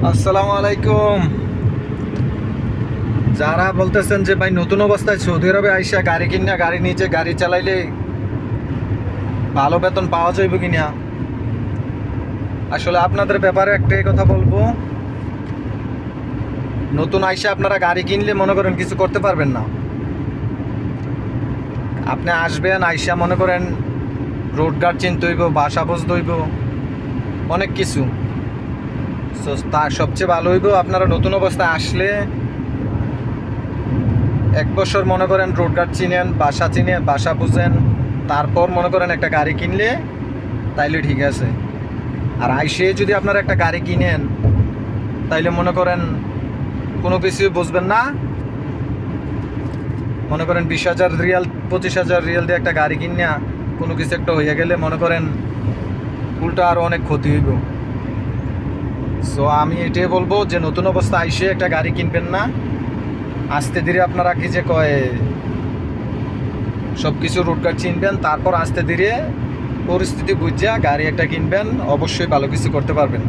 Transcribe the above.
আসসালামু আলাইকুম। যারা বলতেছেন যে ভাই নতুন অবস্থায় সৌদি আরবে আইসা গাড়ি কিনা গাড়ি নিচে গাড়ি চালাইলে ভালো বেতন পাওয়া যাইব কিনা, আসলে আপনাদের ব্যাপারে একটাই কথা বলবো। নতুন আইসা আপনারা গাড়ি কিনলে মনে করেন কিছু করতে পারবেন না। আপনি আসবেন আইসা মনে করেন রোড গার্ড চিনতে হইব, বাসা বুঝতে হইব, অনেক কিছু। সো তার সবচেয়ে ভালো হইব আপনারা নতুন অবস্থায় আসলে 1 বছর মনে করেন রোড গার্ড চিনেন, বাসা চিনেন, বাসা বুঝেন, তারপর মনে করেন একটা গাড়ি কিনলে তাইলে ঠিক আছে। আর আইসে যদি আপনারা একটা গাড়ি কিনেন তাইলে মনে করেন কোনো কিছু বুঝবেন না। মনে করেন 20,000 রিয়াল 25,000 রিয়াল দিয়ে একটা গাড়ি কিনিয়া কোনো কিছু একটা হয়ে গেলে মনে করেন উল্টা আরও অনেক ক্ষতি হইব। সো আমি এটাই বলবো যে নতুন অবস্থা আইসে একটা গাড়ি কিনবেন না। আস্তে ধীরে আপনারা কি যে কয় সব কিছু রুট গার্ড চিনবেন, তারপর আস্তে ধীরে পরিস্থিতি বুঝিয়া গাড়ি একটা কিনবেন, অবশ্যই ভালো কিছু করতে পারবেন।